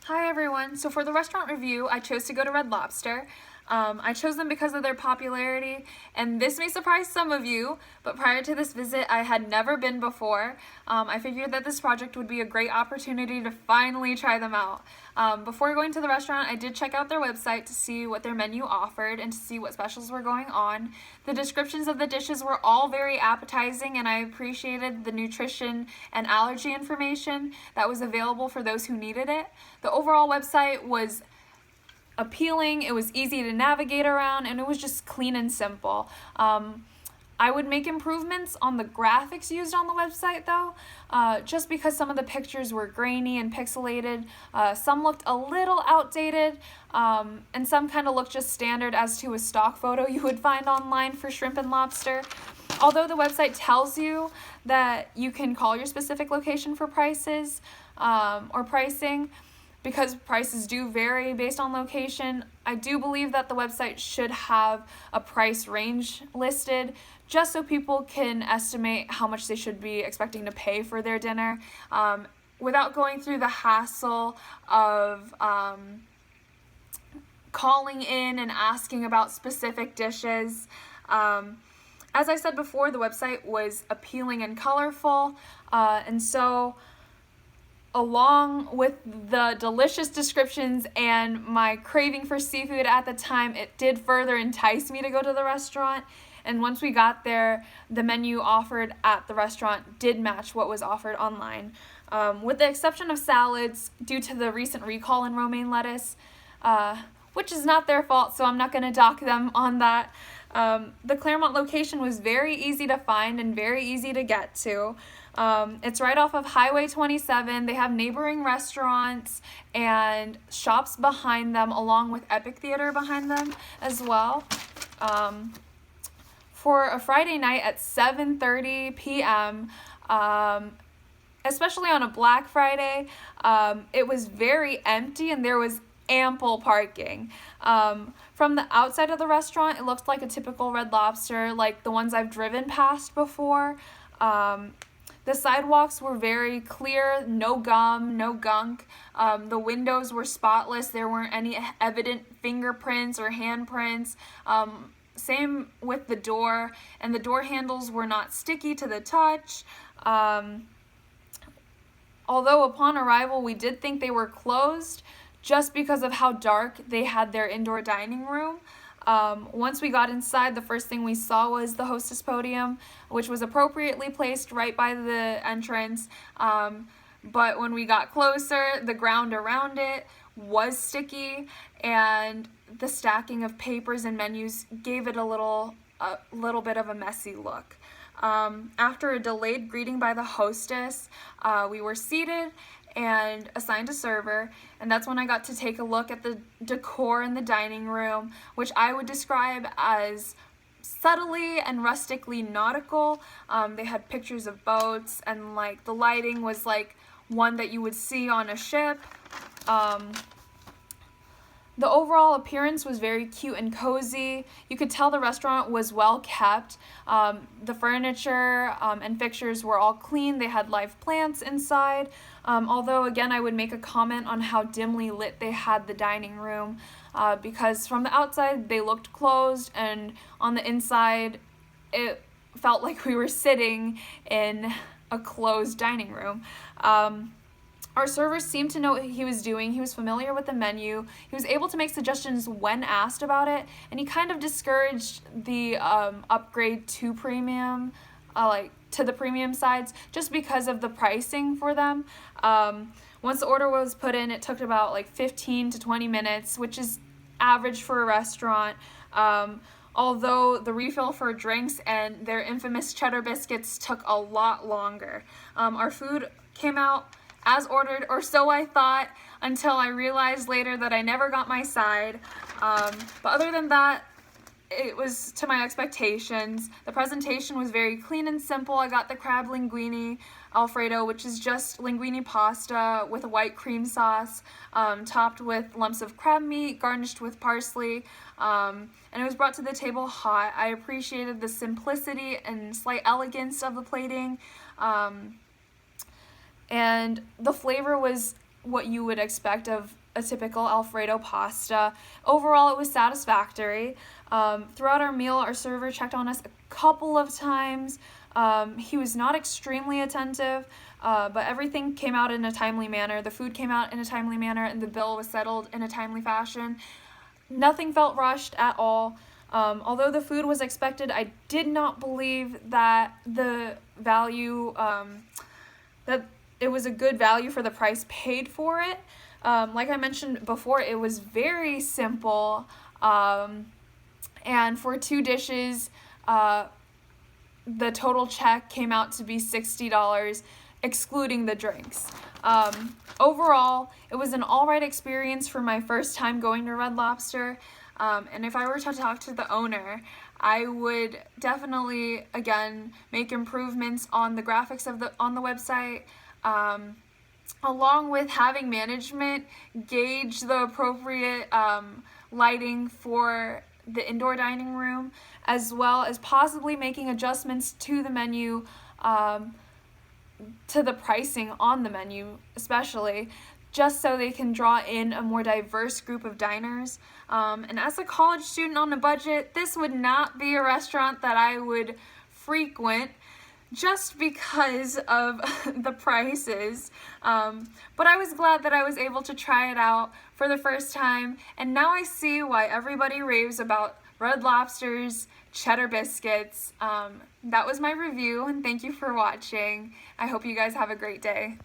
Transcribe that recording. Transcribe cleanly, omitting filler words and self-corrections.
Hi everyone. So for the restaurant review, I chose to go to Red Lobster. I chose them because of their popularity, and this may surprise some of you, but prior to this visit, I had never been before. I figured that this project would be a great opportunity to finally try them out. Before going to the restaurant, I did check out their website to see what their menu offered and to see what specials were going on. The descriptions of the dishes were all very appetizing, and I appreciated the nutrition and allergy information that was available for those who needed it. The overall website was appealing, it was easy to navigate around, and it was just clean and simple. I would make improvements on the graphics used on the website though, just because some of the pictures were grainy and pixelated. Some looked a little outdated, and some kind of looked just standard as to a stock photo you would find online for shrimp and lobster. Although the website tells you that you can call your specific location for prices or pricing, because prices do vary based on location, I do believe that the website should have a price range listed just so people can estimate how much they should be expecting to pay for their dinner without going through the hassle of calling in and asking about specific dishes. As I said before, the website was appealing and colorful, and so along with the delicious descriptions and my craving for seafood at the time, it did further entice me to go to the restaurant. And once we got there, the menu offered at the restaurant did match what was offered online. With the exception of salads, due to the recent recall in romaine lettuce, which is not their fault, so I'm not going to dock them on that. The Claremont location was very easy to find and very easy to get to. It's right off of Highway 27. They have neighboring restaurants and shops behind them, along with Epic Theater behind them as well. For a Friday night at 7:30 p.m., especially on a Black Friday, it was very empty and there was ample parking. From the outside of the restaurant, it looked like a typical Red Lobster, like the ones I've driven past before. The sidewalks were very clear, no gum, no gunk. The windows were spotless. There weren't any evident fingerprints or handprints. Same with the door, and the door handles were not sticky to the touch. Although upon arrival, we did think they were closed just because of how dark they had their indoor dining room. Once we got inside, the first thing we saw was the hostess podium, which was appropriately placed right by the entrance. But when we got closer, the ground around it was sticky, and the stacking of papers and menus gave it a little bit of a messy look. After a delayed greeting by the hostess, we were seated and assigned a server, and that's when I got to take a look at the decor in the dining room, which I would describe as subtly and rustically nautical. They had pictures of boats, and like the lighting was like one that you would see on a ship. The overall appearance was very cute and cozy. You could tell the restaurant was well kept. The furniture and fixtures were all clean. They had live plants inside. Although, again, I would make a comment on how dimly lit they had the dining room, because from the outside they looked closed, and on the inside it felt like we were sitting in a closed dining room. Our server seemed to know what he was doing. He was familiar with the menu. He was able to make suggestions when asked about it, and he kind of discouraged the upgrade to premium, to the premium sides, just because of the pricing for them. Once the order was put in, it took about like 15 to 20 minutes, which is average for a restaurant. Although the refill for drinks and their infamous cheddar biscuits took a lot longer. Our food came out as ordered, or so I thought, until I realized later that I never got my side. But other than that, it was to my expectations. The presentation was very clean and simple. I got the crab linguine alfredo, which is just linguine pasta with a white cream sauce, topped with lumps of crab meat, garnished with parsley, and it was brought to the table hot. I appreciated the simplicity and slight elegance of the plating. And the flavor was what you would expect of a typical Alfredo pasta. Overall, it was satisfactory. Throughout our meal, our server checked on us a couple of times. He was not extremely attentive, but everything came out in a timely manner. The food came out in a timely manner, and the bill was settled in a timely fashion. Nothing felt rushed at all. Although the food was expected, I did not believe that the value, that it was a good value for the price paid for it. Like I mentioned before, it was very simple, and for 2 dishes, the total check came out to be $60, excluding the drinks. Overall, it was an alright experience for my first time going to Red Lobster, and if I were to talk to the owner, I would definitely, again, make improvements on the graphics on the website, along with having management gauge the appropriate lighting for the indoor dining room, as well as possibly making adjustments to the menu, to the pricing on the menu especially, just so they can draw in a more diverse group of diners. And as a college student on a budget, this would not be a restaurant that I would frequent, just because of the prices. But I was glad that I was able to try it out for the first time, and now I see why everybody raves about Red Lobster's cheddar biscuits. That was my review, and thank you for watching. I hope you guys have a great day.